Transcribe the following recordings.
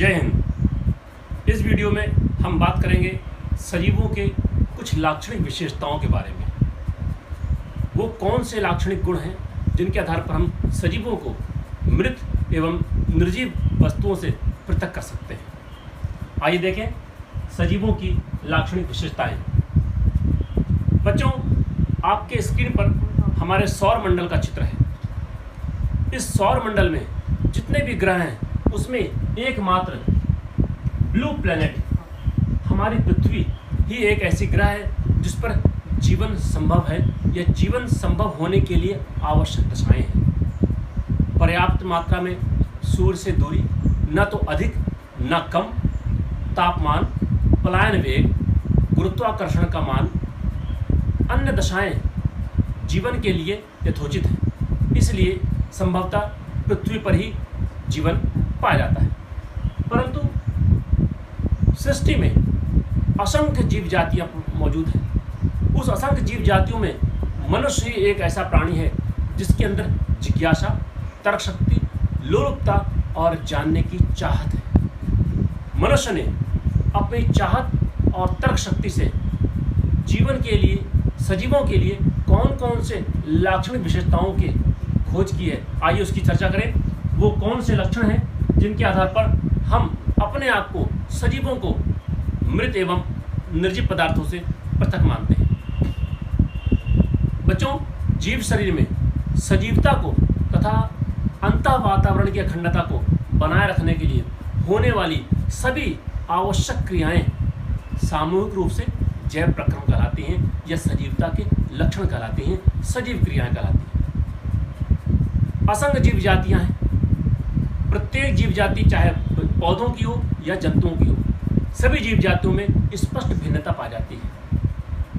जय हिंद। इस वीडियो में हम बात करेंगे सजीवों के कुछ लाक्षणिक विशेषताओं के बारे में। वो कौन से लाक्षणिक गुण हैं जिनके आधार पर हम सजीवों को मृत एवं निर्जीव वस्तुओं से पृथक कर सकते हैं। आइए देखें सजीवों की लाक्षणिक विशेषताएं। बच्चों, आपके स्क्रीन पर हमारे सौर मंडल का चित्र है। इस सौर मंडल में जितने भी ग्रह हैं उसमें एकमात्र ब्लू प्लैनेट हमारी पृथ्वी ही एक ऐसी ग्रह है जिस पर जीवन संभव है या जीवन संभव होने के लिए आवश्यक दशाएं हैं। पर्याप्त मात्रा में सूर्य से दूरी, न तो अधिक न कम, तापमान, पलायन वेग, गुरुत्वाकर्षण का मान, अन्य दशाएं जीवन के लिए यथोचित हैं। इसलिए संभवतः पृथ्वी पर ही जीवन पाया जाता है। परंतु सृष्टि में असंख्य जीव जातियां मौजूद हैं। उस असंख्य जीव जातियों में मनुष्य ही एक ऐसा प्राणी है जिसके अंदर जिज्ञासा, तर्क शक्ति, लोलुपता और जानने की चाहत है। मनुष्य ने अपनी चाहत और तर्क शक्ति से जीवन के लिए, सजीवों के लिए कौन कौन से लाक्षणिक विशेषताओं की खोज की है, आइए उसकी चर्चा करें। वो कौन से लक्षण हैं जिनके आधार पर हम अपने आप को, सजीवों को मृत एवं निर्जीव पदार्थों से पृथक मानते हैं। बच्चों, जीव शरीर में सजीवता को तथा अंतः वातावरण की अखंडता को बनाए रखने के लिए होने वाली सभी आवश्यक क्रियाएं सामूहिक रूप से जैव प्रक्रम कहलाती हैं या सजीवता के लक्षण कहलाती हैं, सजीव क्रियाएं कहलाती हैं। असंख्य जीव जातियां हैं। प्रत्येक जीव जाति चाहे पौधों की हो या जंतुओं की हो, सभी जीव जातियों में स्पष्ट भिन्नता पाई जाती है।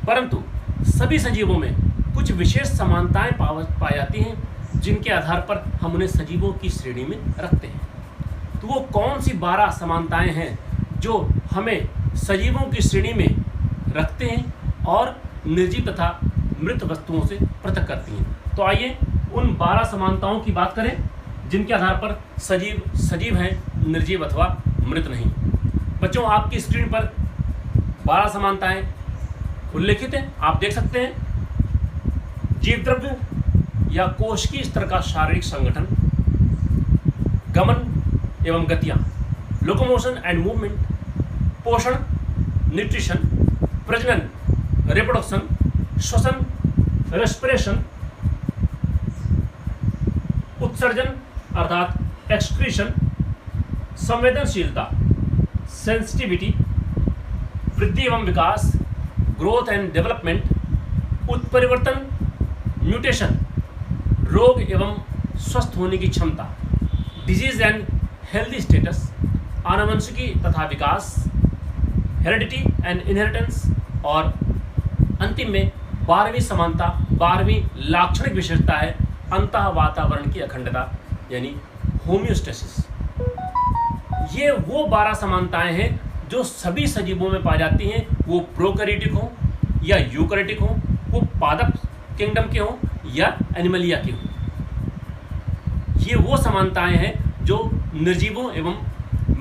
परंतु सभी सजीवों में कुछ विशेष समानताएं पाई जाती हैं जिनके आधार पर हम उन्हें सजीवों की श्रेणी में रखते हैं। तो वो कौन सी 12 समानताएं हैं जो हमें सजीवों की श्रेणी में रखते हैं और निर्जीव तथा मृत वस्तुओं से पृथक करती हैं। तो आइए उन 12 समानताओं की बात करें जिनके आधार पर सजीव हैं, निर्जीव अथवा मृत नहीं। बच्चों, आपकी स्क्रीन पर 12 समानताएं उल्लेखित हैं, आप देख सकते हैं। जीव द्रव्य या कोशिकीय स्तर का शारीरिक संगठन, गमन एवं गतियां, लोकोमोशन एंड मूवमेंट, पोषण, न्यूट्रिशन, प्रजनन, रिप्रोडक्शन, श्वसन, रेस्पिरेशन, उत्सर्जन अर्थात एक्सक्रीशन, संवेदनशीलता, सेंसिटिविटी, वृद्धि एवं विकास, ग्रोथ एंड डेवलपमेंट, उत्परिवर्तन, म्यूटेशन, रोग एवं स्वस्थ होने की क्षमता, डिजीज एंड हेल्दी स्टेटस, आनुवंशिकी तथा विकास, हेरिडिटी एंड इनहेरिटेंस, और अंतिम में 12वीं समानता, 12वीं लाक्षणिक विशेषता है अंतः वातावरण की अखंडता यानी होम्योस्टेसिस। ये वो 12 समानताएं हैं जो सभी सजीवों में पाई जाती हैं, वो प्रोकैरियोटिक हो या यूकैरियोटिक हो, वो पादप किंगडम के हो या एनिमलिया के हो। ये वो समानताएं हैं जो निर्जीवों एवं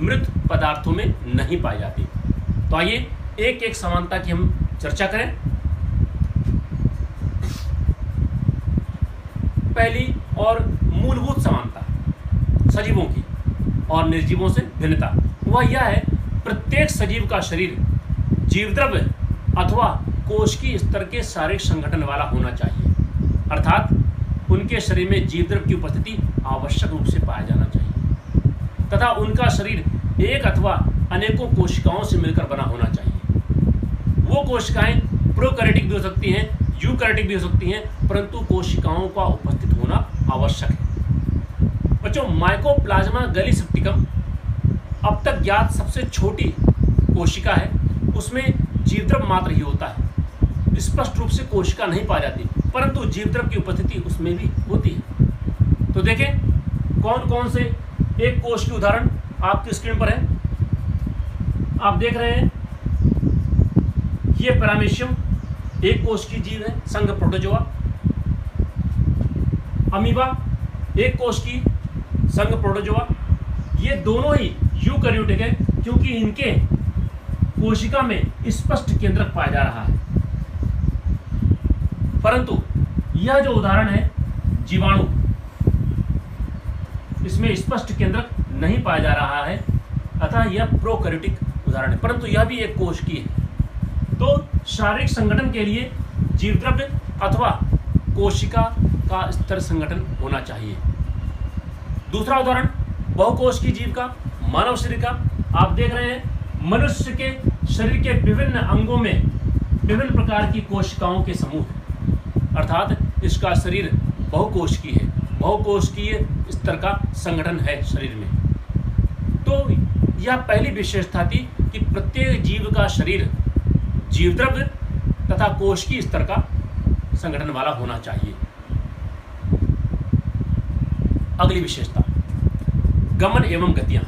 मृत पदार्थों में नहीं पाई जाती। तो आइए एक एक समानता की हम चर्चा करें। पहली और मूलभूत समानता सजीवों की और निर्जीवों से भिन्नता वह यह है, प्रत्येक सजीव का शरीर जीवद्रव्य अथवा कोशिकीय स्तर के शारीरिक संगठन वाला होना चाहिए। अर्थात उनके शरीर में जीवद्रव्य की उपस्थिति आवश्यक रूप से पाया जाना चाहिए तथा उनका शरीर एक अथवा अनेकों कोशिकाओं से मिलकर बना होना चाहिए। वो कोशिकाएं प्रोकैरियोटिक भी हो सकती हैं, यूकैरियोटिक भी हो सकती हैं, परंतु कोशिकाओं का उपस्थित होना आवश्यक है। बच्चों, माइकोप्लाज्मा गैलीसेप्टिकम अब तक ज्ञात सबसे छोटी कोशिका है। उसमें जीवद्रव्य मात्र ही होता है, स्पष्ट रूप से कोशिका नहीं पाई जाती, परंतु जीवद्रव्य की उपस्थिति उसमें भी होती है। तो देखें कौन कौन से एक कोश के उदाहरण आपकी स्क्रीन पर है। आप देख रहे हैं ये पैरामीशियम एक कोश की जीव है, संघ प्रोटोजोआ। अमीबा एक कोश की संघ प्रोटोजोआ। ये दोनों ही यूकैरियोटिक है क्योंकि इनके कोशिका में स्पष्ट केंद्रक पाया जा रहा है। परंतु यह जो उदाहरण है जीवाणु, इसमें स्पष्ट केंद्रक नहीं पाया जा रहा है, अतः यह प्रोकैरियोटिक उदाहरण है, परंतु यह भी एक कोशिकीय है। तो शारीरिक संगठन के लिए जीवद्रव्य अथवा कोशिका का स्तर संगठन होना चाहिए। दूसरा उदाहरण बहुकोशिकीय जीव का, मानव शरीर का। आप देख रहे हैं मनुष्य के शरीर के विभिन्न अंगों में विभिन्न प्रकार की कोशिकाओं के समूह हैं, अर्थात इसका शरीर बहुकोशिकीय है, बहुकोशिकीय स्तर का संगठन है शरीर में। तो यह पहली विशेषता थी कि प्रत्येक जीव का शरीर जीवद्रव्य तथा कोशिकीय स्तर का संगठन वाला होना चाहिए। अगली विशेषता गमन एवं गतियां।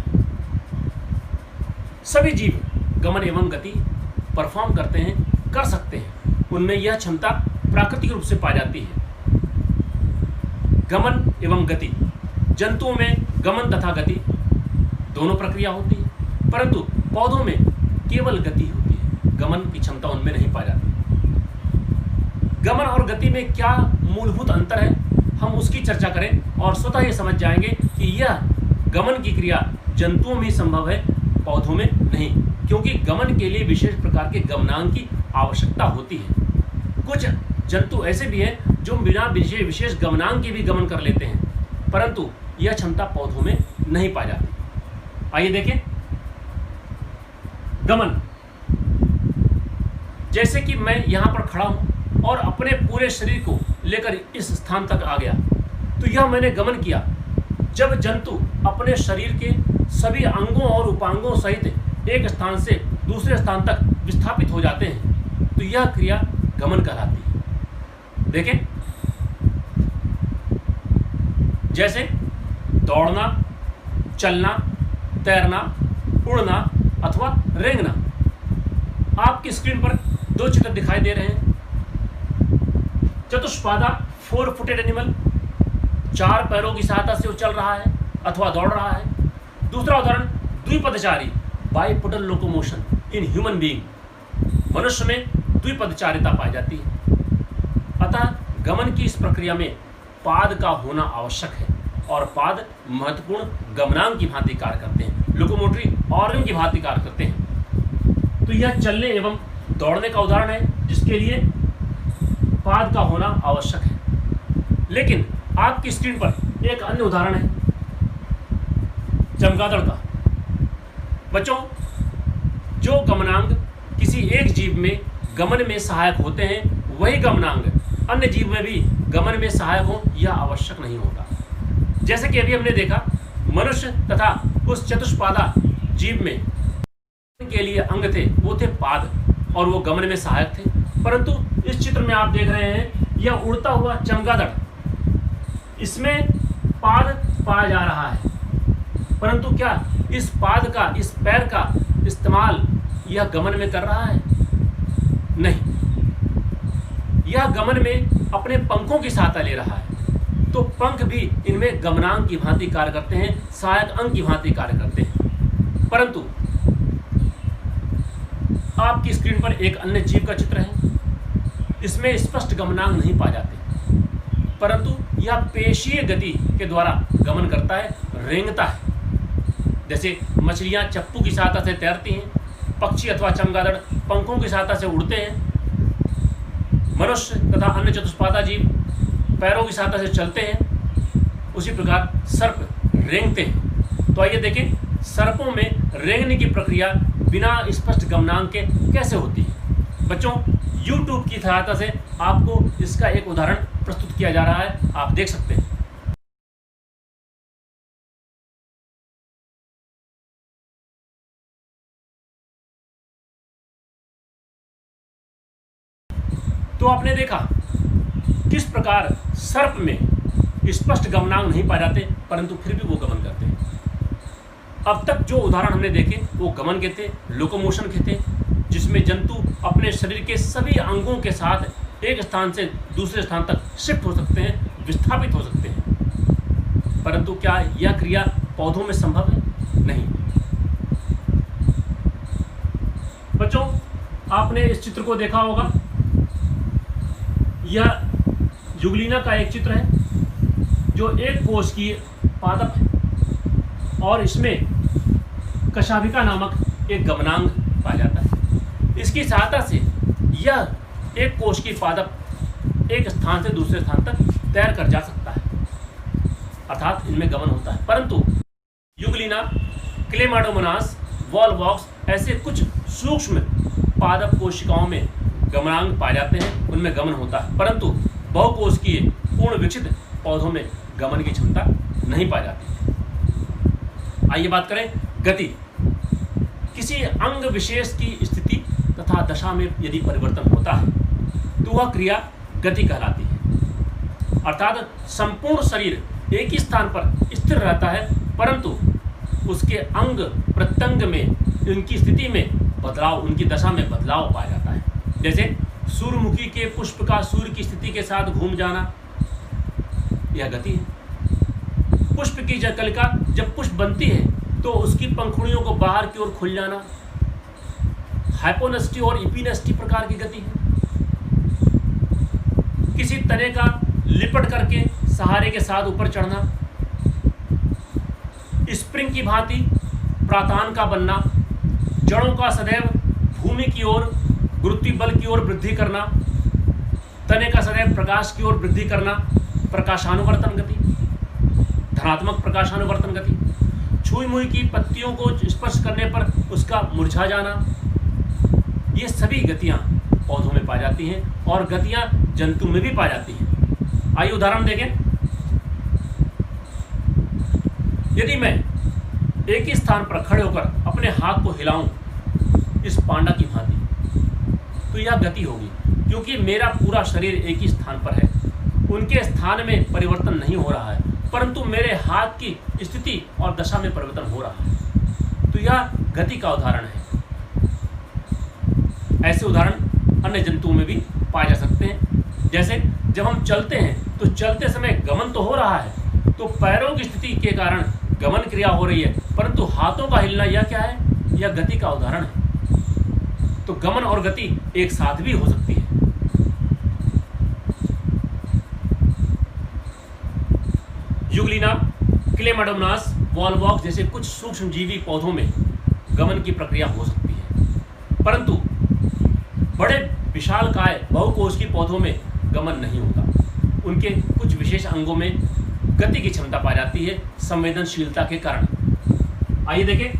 सभी जीव गमन एवं गति परफॉर्म करते हैं, कर सकते हैं, उनमें यह क्षमता प्राकृतिक रूप से पाई जाती है। गमन एवं गति, जंतुओं में गमन तथा गति दोनों प्रक्रिया होती है, परंतु पौधों में केवल गति होती है, गमन की क्षमता उनमें नहीं पाई जाती। गमन और गति में क्या मूलभूत अंतर है, हम उसकी चर्चा करें और स्वतः ये समझ जाएंगे कि यह गमन की क्रिया जंतुओं में संभव है, पौधों में नहीं, क्योंकि गमन के लिए विशेष प्रकार के गमनांग की आवश्यकता होती है। कुछ जंतु ऐसे भी हैं जो बिना विशेष गमनांग के भी गमन कर लेते हैं, परंतु यह क्षमता पौधों में नहीं पाई जाती। आइए देखें गमन। जैसे कि मैं यहां पर खड़ा हूं और अपने पूरे शरीर को लेकर इस स्थान तक आ गया, तो यह मैंने गमन किया। जब जंतु अपने शरीर के सभी अंगों और उपांगों सहित एक स्थान से दूसरे स्थान तक विस्थापित हो जाते हैं, तो यह क्रिया गमन कहलाती है। देखें, जैसे दौड़ना, चलना, तैरना, उड़ना अथवा रेंगना। आपकी स्क्रीन पर दो चित्र दिखाई दे रहे हैं। चतुष्पादा 4 फुटेड एनिमल, 4 पैरों की सहायता से वो चल रहा है अथवा दौड़ रहा है। दूसरा उदाहरण द्विपदचारी, बाइपोडल लोकोमोशन इन ह्यूमन बीइंग, मनुष्य में द्विपदचारिता पाई जाती है। अतः गमन की इस प्रक्रिया में पाद का होना आवश्यक है और पाद महत्वपूर्ण गमनांग की भांति कार्य करते हैं, लोकोमोटरी ऑर्गन की भांति कार्य करते हैं। तो यह चलने एवं दौड़ने का उदाहरण है जिसके लिए पाद का होना आवश्यक है। लेकिन आपकी स्क्रीन पर एक अन्य उदाहरण है चमगादड़ का। बच्चों, जो गमनांग किसी एक जीव में गमन में सहायक होते हैं, वही गमनांग अन्य जीव में भी गमन में सहायक हो, यह आवश्यक नहीं होता। जैसे कि अभी हमने देखा, मनुष्य तथा उस चतुष्पादा जीव में के लिए अंग थे, वो थे पाद और वो गमन में सहायक थे। परंतु इस चित्र में आप देख रहे हैं यह उड़ता हुआ चमगादड़, इसमें पाद पाया जा रहा है, परंतु क्या इस पाद का, इस पैर का इस्तेमाल यह गमन में कर रहा है? नहीं, यह गमन में अपने पंखों की सहायता ले रहा है। तो पंख भी इनमें गमनांग की भांति कार्य करते हैं, सहायक अंग की भांति कार्य करते हैं। परंतु आपकी स्क्रीन पर एक अन्य जीव का चित्र है, इसमें स्पष्ट गमनांग नहीं पाए जाते, परंतु यह पेशीय गति के द्वारा गमन करता है, रेंगता है। जैसे मछलियां चप्पू की सहायता से तैरती हैं, पक्षी अथवा चमगादड़ पंखों की सहायता से उड़ते हैं, मनुष्य तथा अन्य चतुष्पादा जीव पैरों की सहायता से चलते हैं, उसी प्रकार सर्प रेंगते हैं। तो आइए देखें, सर्पों में रेंगने की प्रक्रिया बिना स्पष्ट गमनांग के कैसे होती है। बच्चों, YouTube की सहायता से आपको इसका एक उदाहरण प्रस्तुत किया जा रहा है, आप देख सकते हैं। तो आपने देखा किस प्रकार सर्प में स्पष्ट गमनांग नहीं पाए जाते, परंतु फिर भी वो गमन करते हैं। अब तक जो उदाहरण हमने देखे वो गमन के थे, लोकोमोशन के थे, जिसमें जंतु अपने शरीर के सभी अंगों के साथ एक स्थान से दूसरे स्थान तक शिफ्ट हो सकते हैं, विस्थापित हो सकते हैं। परंतु क्या यह क्रिया पौधों में संभव है? नहीं। बच्चों, आपने इस चित्र को देखा होगा। यह युगलिना का एक चित्र है जो एक कोशिकीय पादप है और इसमें कशाभिका नामक एक गमनांग पाया जाता है। इसकी सहायता से यह एक कोशिकीय पादप एक स्थान से दूसरे स्थान तक तैर कर जा सकता है, अर्थात इनमें गमन होता है। परंतु युगलिना, क्लेमाइडोमोनास, वॉलवॉक्स ऐसे कुछ सूक्ष्म पादप कोशिकाओं में गमनांग पाए जाते हैं, उनमें गमन होता है, परंतु बहुकोशिकीय पूर्ण विकसित पौधों में गमन की क्षमता नहीं पाई जाती। आइए बात करें गति। किसी अंग विशेष की स्थिति तथा दशा में यदि परिवर्तन होता है तो वह क्रिया गति कहलाती है। अर्थात संपूर्ण शरीर एक ही स्थान पर स्थिर रहता है, परंतु उसके अंग प्रत्यंग में, उनकी स्थिति में बदलाव, उनकी दशा में बदलाव पाया जाता है। जैसे सूर्यमुखी के पुष्प का सूर्य की स्थिति के साथ घूम जाना, यह गति है। पुष्प की कलिका जब पुष्प बनती है तो उसकी पंखुड़ियों को बाहर की ओर खुल जाना, हाइपोनेस्टी और इपिनेस्टी प्रकार की गति है। किसी तने का लिपट करके सहारे के साथ ऊपर चढ़ना, स्प्रिंग की भांति प्रातान का बनना, जड़ों का सदैव भूमि की ओर गुरुत्वीय बल की ओर वृद्धि करना, तने का सदैव प्रकाश की ओर वृद्धि करना, प्रकाशानुवर्तन गति, धनात्मक प्रकाशानुवर्तन गति, छुई मुई की पत्तियों को स्पर्श करने पर उसका मुरझा जाना, ये सभी गतियां पौधों में पाई जाती हैं और गतियां जंतु में भी पाई जाती हैं। आइए उदाहरण देखें। यदि मैं एक ही स्थान पर खड़े होकर अपने हाथ को हिलाऊं इस पांडा की भांति, तो यह गति होगी, क्योंकि मेरा पूरा शरीर एक ही स्थान पर है, उनके स्थान में परिवर्तन नहीं हो रहा है, परंतु मेरे हाथ की स्थिति और दशा में परिवर्तन हो रहा है। तो यह गति का उदाहरण है। ऐसे उदाहरण अन्य जंतुओं में भी पाए जा सकते हैं। जैसे जब हम चलते हैं तो चलते समय गमन तो हो रहा है, तो पैरों की स्थिति के कारण गमन क्रिया हो रही है, परंतु हाथों का हिलना यह क्या है? यह गति का उदाहरण है। तो गमन और गति एक साथ भी हो सकती है। युगलिना, क्लेमाइडोमोनास, वॉलवॉक्स जैसे कुछ सूक्ष्म जीवी पौधों में गमन की प्रक्रिया हो सकती है, परंतु बड़े विशालकाय बहुकोशिकीय पौधों में गमन नहीं होता। उनके कुछ विशेष अंगों में गति की क्षमता पाई जाती है संवेदनशीलता के कारण। आइए देखें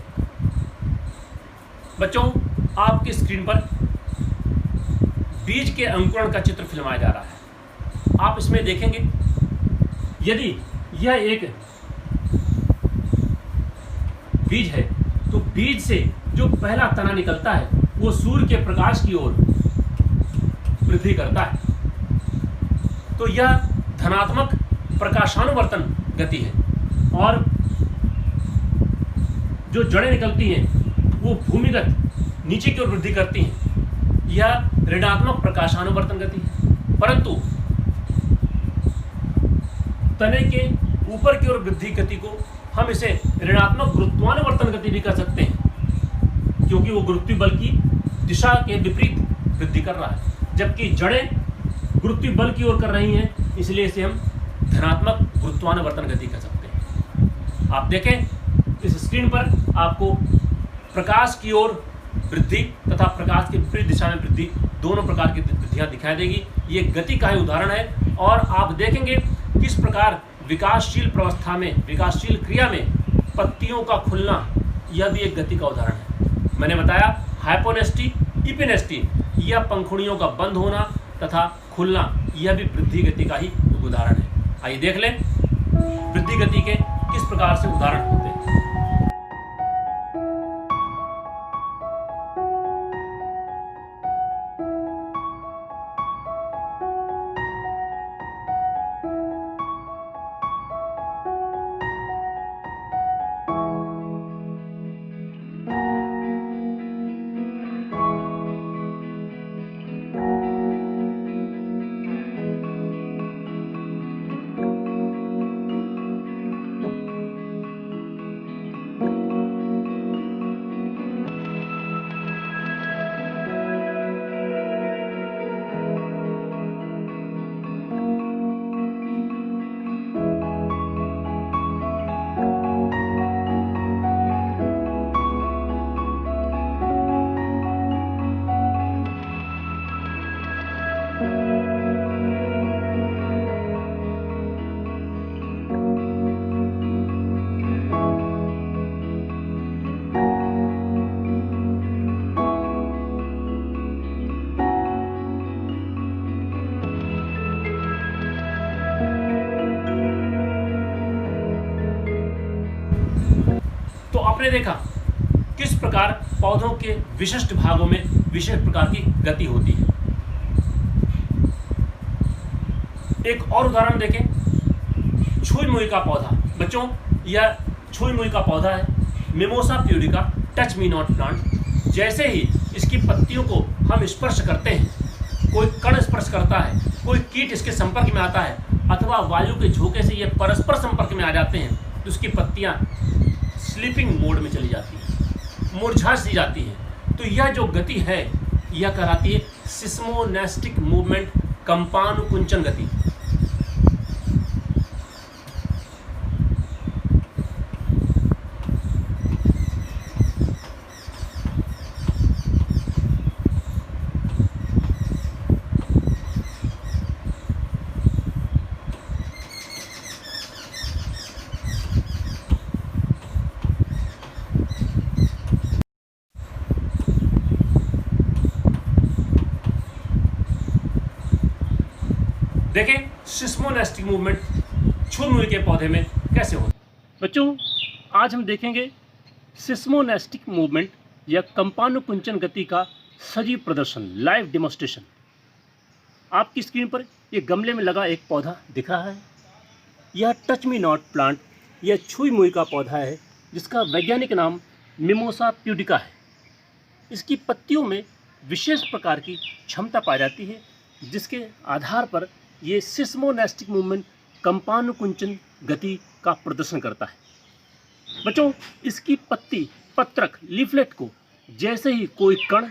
बच्चों, आपकी स्क्रीन पर बीज के अंकुरण का चित्र फिल्माया जा रहा है। आप इसमें देखेंगे, यदि यह एक बीज है तो बीज से जो पहला तना निकलता है वो सूर्य के प्रकाश की ओर वृद्धि करता है, तो यह धनात्मक प्रकाशानुवर्तन गति है। और जो जड़ें निकलती हैं वो भूमिगत नीचे की ओर वृद्धि करती हैं, यह ऋणात्मक प्रकाशानुवर्तन गति है। परंतु तने के ऊपर की ओर वृद्धि गति को हम इसे ऋणात्मक गुरुत्वानुवर्तन गति भी कर सकते हैं, क्योंकि वो गुरुत्वीय बल की दिशा के विपरीत वृद्धि कर रहा है, जबकि जड़ें गुरुत्वीय बल की ओर कर रही हैं, इसलिए इसे हम धनात्मक गुरुत्वानुवर्तन गति कर सकते हैं। आप देखें इस स्क्रीन पर आपको प्रकाश की ओर वृद्धि तथा प्रकाश के विपरीत दिशा में वृद्धि दोनों प्रकार की वृद्धियां दिखाई देगी। ये गति का ही उदाहरण है। और आप देखेंगे किस प्रकार विकासशील प्रवस्था में, विकासशील क्रिया में पत्तियों का खुलना, यह भी एक गति का उदाहरण है। मैंने बताया हाइपोनेस्टी, इपिनेस्टी, यह पंखुड़ियों का बंद होना तथा खुलना, यह भी वृद्धि गति का ही उदाहरण है। आइए देख लें वृद्धि गति के किस प्रकार से उदाहरण होते हैं। आपने देखा किस प्रकार पौधों के विशिष्ट भागों में विशेष प्रकार की गति होती है। एक और उदाहरण देखें, छुई मुई का पौधा। बच्चों, यह छुई मुई का पौधा है, mimosa pudica touch me not plant. जैसे ही इसकी पत्तियों को हम स्पर्श करते हैं, कोई कण स्पर्श करता है, कोई कीट इसके संपर्क में आता है, अथवा वायु के झोंके से ये परस्पर संपर्क में आ जाते हैं, तो उसकी पत्तियां स्लीपिंग मोड में चली जाती हैं, मुरझा सी जाती हैं। तो यह जो गति है यह कहलाती है सिस्मोनेस्टिक मूवमेंट, कंपानुकुंचन गति। देखें सिस्मोनेस्टिक मूवमेंट छुई मुई के पौधे में कैसे होता है। बच्चों, आज हम देखेंगे सिस्मोनेस्टिक मूवमेंट या कंपानुकुंचन गति का सजीव प्रदर्शन, लाइव डेमोन्स्ट्रेशन। आपकी स्क्रीन पर ये गमले में लगा एक पौधा दिख रहा है। यह टच मी नॉट प्लांट या छुई मुई का पौधा है, जिसका वैज्ञानिक नाम मिमोसा प्यूडिका है। इसकी पत्तियों में विशेष प्रकार की क्षमता पाई जाती है, जिसके आधार पर ये सिस्मोनेस्टिक मूवमेंट, कंपानुकुंचन गति का प्रदर्शन करता है। बच्चों, इसकी पत्ती, पत्रक, लीफलेट को जैसे ही कोई कण,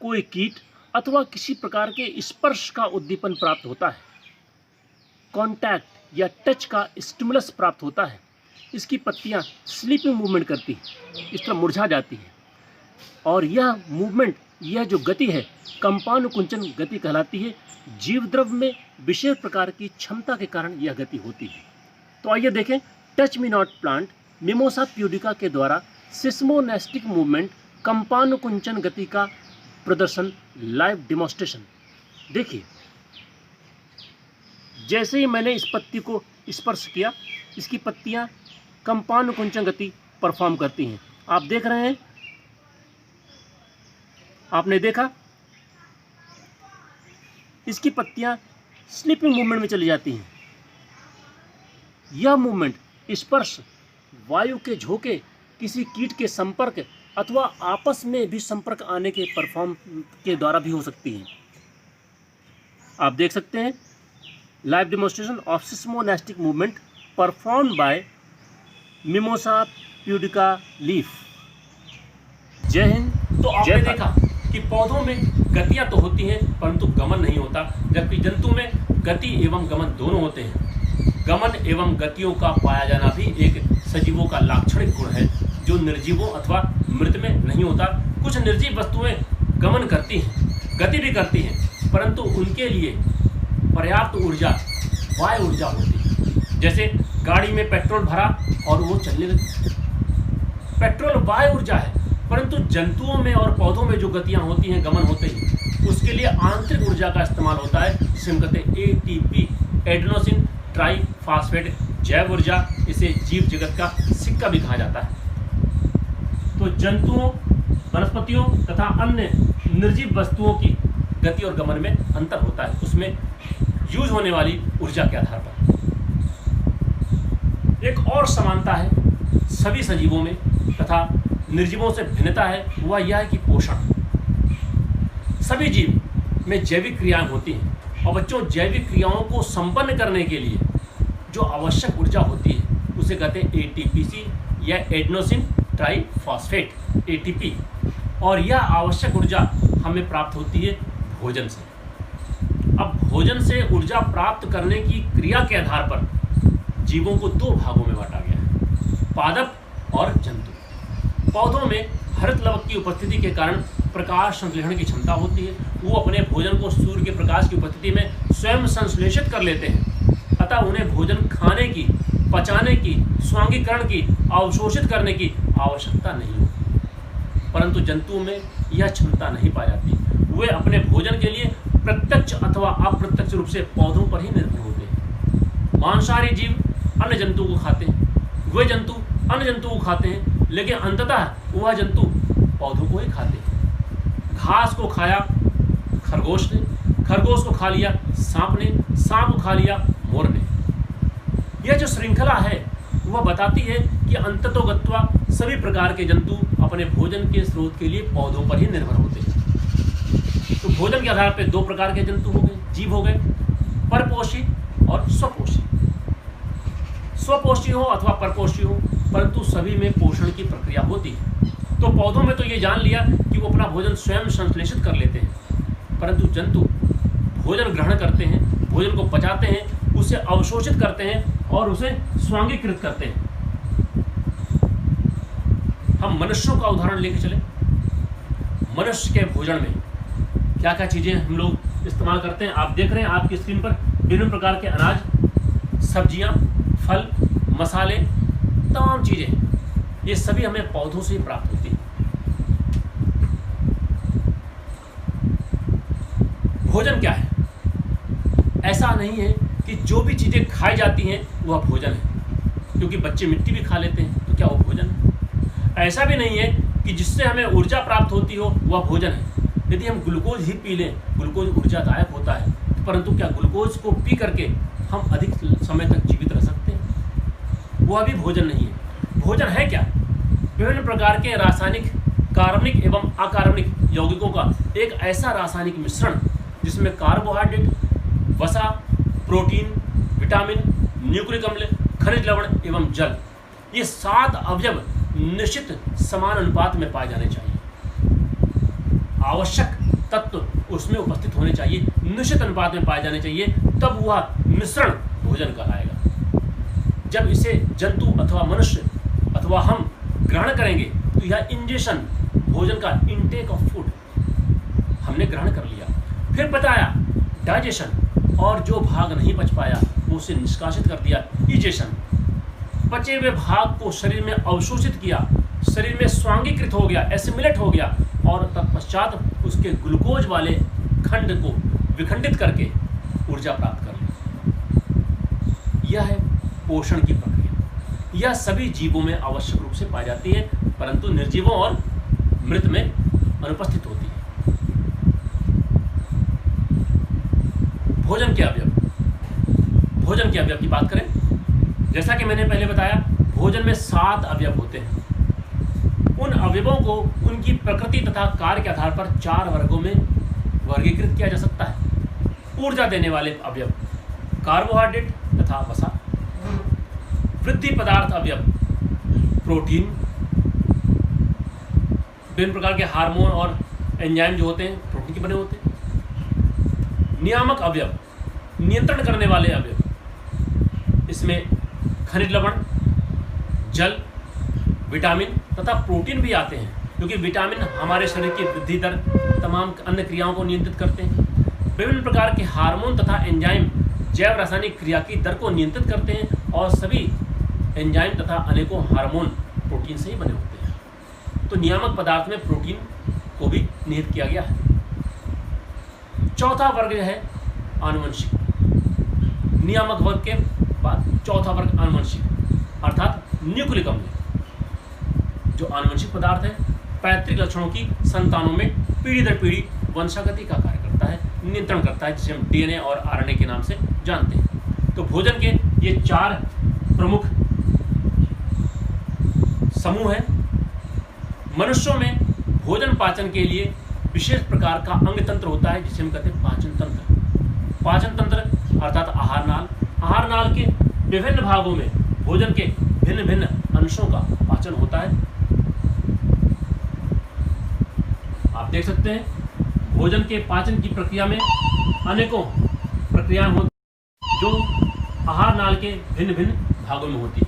कोई कीट अथवा किसी प्रकार के स्पर्श का उद्दीपन प्राप्त होता है, कॉन्टैक्ट या टच का स्टिमुलस प्राप्त होता है, इसकी पत्तियां स्लीपिंग मूवमेंट करती हैं, इस तरह मुरझा जाती हैं। और यह मूवमेंट, यह जो गति है, कंपानुकुंचन गति कहलाती है। जीव द्रव में विशेष प्रकार की क्षमता के कारण यह गति होती है। तो आइए देखें touch me not plant mimosa pudica के द्वारा सिस्मोनेस्टिक मूवमेंट, कंपानुकुंचन गति का प्रदर्शन, लाइव डेमोन्स्ट्रेशन। देखिए, जैसे ही मैंने इस पत्ती को स्पर्श किया, इसकी पत्तियां कंपानुकुंचन गति परफॉर्म करती हैं। आप देख रहे हैं, आपने देखा इसकी पत्तियां स्लीपिंग मूवमेंट में चली जाती हैं। यह मूवमेंट, स्पर्श, वायु के झोंके, किसी कीट के संपर्क अथवा आपस में भी संपर्क आने के परफॉर्म के द्वारा भी हो सकती है। आप देख सकते हैं live demonstration of seismonastic movement performed by mimosa pudica leaf. जय हिंद। तो आपने देखा कि पौधों में गतियां तो होती हैं, परंतु गमन नहीं होता, जबकि जंतु में गति एवं गमन दोनों होते हैं। गमन एवं गतियों का पाया जाना भी एक सजीवों का लाक्षणिक गुण है, जो निर्जीवों अथवा मृत में नहीं होता। कुछ निर्जीव वस्तुएं गमन करती हैं, गति भी करती हैं, परंतु उनके लिए पर्याप्त ऊर्जा, वायु ऊर्जा होती है। जैसे गाड़ी में पेट्रोल भरा और वो चलने लगी, पेट्रोल वायु ऊर्जा है, परंतु जंतुओं में और पौधों में जो गतियां होती हैं, गमन होते हैं, उसके लिए आंतरिक ऊर्जा का इस्तेमाल होता है, जिसे हम कहते हैं एटीपी, एडेनोसिन ट्राइफॉस्फेट जैव ऊर्जा। इसे जीव जगत का सिक्का भी कहा जाता है। तो जंतुओं, वनस्पतियों तथा अन्य निर्जीव वस्तुओं की गति और गमन में अंतर होता है, उसमें यूज होने वाली ऊर्जा के आधार पर। एक और समानता है सभी सजीवों में तथा निर्जीवों से भिन्नता है, वह यह है कि पोषण। सभी जीव में जैविक क्रियाएं होती हैं, और बच्चों, जैविक क्रियाओं को संपन्न करने के लिए जो आवश्यक ऊर्जा होती है उसे कहते हैं एटीपीसी या एडेनोसिन ट्राइफॉस्फेट, एटीपी। और यह आवश्यक ऊर्जा हमें प्राप्त होती है भोजन से। अब भोजन से ऊर्जा प्राप्त करने की क्रिया के आधार पर जीवों को दो भागों में बांटा गया है, पादप और जंतु। पौधों में हरित लवक की उपस्थिति के कारण प्रकाश संश्लेषण की क्षमता होती है। वो अपने भोजन को सूर्य के प्रकाश की उपस्थिति में स्वयं संश्लेषित कर लेते हैं, अतः उन्हें भोजन खाने की, पचाने की, स्वांगीकरण की, अवशोषित करने की आवश्यकता नहीं होती। परंतु जंतुओं में यह क्षमता नहीं पाई जाती। वे अपने भोजन के लिए प्रत्यक्ष अथवा अप्रत्यक्ष रूप से पौधों पर ही निर्भर होते हैं। मांसाहारी जीव अन्य जंतुओं को खाते हैं, वे जंतु अन्य जंतुओं को खाते हैं, लेकिन अंततः वह जंतु पौधों को ही खाते हैं। घास को खाया खरगोश ने, खरगोश को खा लिया सांप ने, सांप को खा लिया मोर ने। यह जो श्रृंखला है वह बताती है कि अंततोगत्वा सभी प्रकार के जंतु अपने भोजन के स्रोत के लिए पौधों पर ही निर्भर होते हैं। तो भोजन के आधार पर दो प्रकार के जंतु हो गए, जीव हो गए, परपोषी और स्वपोषी। स्वपोषी हो अथवा परपोषी हो, परंतु सभी में पोषण की प्रक्रिया होती है। तो पौधों में तो ये जान लिया कि वो अपना भोजन स्वयं संश्लेषित कर लेते हैं, परंतु जंतु भोजन ग्रहण करते हैं, भोजन को पचाते हैं, उसे अवशोषित करते हैं और उसे स्वांगीकृत करते हैं। हम मनुष्यों का उदाहरण लेके चले। मनुष्य के भोजन में क्या क्या चीजें हम लोग इस्तेमाल करते हैं, आप देख रहे हैं आपकी स्क्रीन पर विभिन्न प्रकार के अनाज, सब्जियां, फल, मसाले, तमाम चीजें, ये सभी हमें पौधों से ही प्राप्त होती हैं। भोजन क्या है? ऐसा नहीं है कि जो भी चीजें खाई जाती हैं वह भोजन है, क्योंकि बच्चे मिट्टी भी खा लेते हैं, तो क्या वो भोजन है? ऐसा भी नहीं है कि जिससे हमें ऊर्जा प्राप्त होती हो वह भोजन है। यदि हम ग्लूकोज ही पी लें, ग्लूकोज ऊर्जादायक होता है, परंतु क्या ग्लूकोज को पी करके हम अधिक समय तक जीवित रह सकते हैं? वह भी भोजन नहीं है। भोजन है क्या? विभिन्न प्रकार के रासायनिक, कार्बनिक एवं अकार्बनिक यौगिकों का एक ऐसा रासायनिक मिश्रण जिसमें कार्बोहाइड्रेट, वसा, प्रोटीन, विटामिन, न्यूक्लिक अम्ल, खनिज लवण एवं जल, ये 7 अवयव निश्चित समान अनुपात में पाए जाने चाहिए। आवश्यक तत्व उसमें उपस्थित होने चाहिए, निश्चित अनुपात में पाए जाने चाहिए, तब वह मिश्रण भोजन कहलाएगा। जब इसे जंतु अथवा मनुष्य अथवा हम ग्रहण करेंगे तो यह इंजेशन, भोजन का इंटेक ऑफ फूड हमने ग्रहण कर लिया। फिर बताया डाइजेशन, और जो भाग नहीं पच पाया वो उसे निष्कासित कर दिया, इजेशन। पचे हुए भाग को शरीर में अवशोषित किया, शरीर में स्वांगीकृत हो गया, एसिमिलेट हो गया, और तत्पश्चात उसके ग्लूकोज वाले खंड को विखंडित करके ऊर्जा प्राप्त कर ली। यह है पोषण की प्रक्रिया। यह सभी जीवों में आवश्यक रूप से पाई जाती है, परंतु निर्जीवों और मृत में अनुपस्थित होती है। भोजन के अवयव, भोजन के अवयव की बात करें, जैसा कि मैंने पहले बताया, भोजन में 7 अवयव होते हैं। उन अवयवों को उनकी प्रकृति तथा कार्य के आधार पर 4 वर्गों में वर्गीकृत किया जा सकता है। ऊर्जा देने वाले अवयव कार्बोहाइड्रेट तथा वसा, वृद्धि पदार्थ अवयव प्रोटीन, विभिन्न प्रकार के हार्मोन और एंजाइम जो होते हैं प्रोटीन के बने होते हैं। नियामक अवयव, नियंत्रण करने वाले अवयव, इसमें खनिज लवण, जल, विटामिन तथा प्रोटीन भी आते हैं, क्योंकि विटामिन हमारे शरीर की वृद्धि दर, तमाम अन्य क्रियाओं को नियंत्रित करते हैं। विभिन्न प्रकार के हार्मोन तथा एंजाइम जैव रासायनिक क्रिया की दर को नियंत्रित करते हैं, और सभी एंजाइम तथा अनेकों हार्मोन प्रोटीन से ही बने होते हैं। तो नियामक पदार्थ में प्रोटीन को भी निहित किया गया है। चौथा वर्ग है आनुवंशिक। नियामक वर्ग के बाद चौथा वर्ग आनुवंशिक, अर्थात न्यूक्लिक अम्ल, जो आनुवंशिक पदार्थ है, पैतृक लक्षणों की संतानों में पीढ़ी दर पीढ़ी वंशागति का कार्य करता है, नियंत्रण करता है, जिसे हम डीएनए और आरएनए के नाम से जानते हैं। तो भोजन के ये 4 प्रमुख समूह हैं। मनुष्यों में भोजन पाचन के लिए विशेष प्रकार का अंग तंत्र होता है, जिसे हम कहते हैं पाचन तंत्र। पाचन तंत्र अर्थात आहार नाल, आहार नाल के विभिन्न भागों में भोजन के भिन्न भिन्न अंशों का पाचन होता है। आप देख सकते हैं भोजन के पाचन की प्रक्रिया में अनेकों प्रक्रियाएं होती हैं, जो आहार नाल के भिन्न भिन्न भागों में होती है।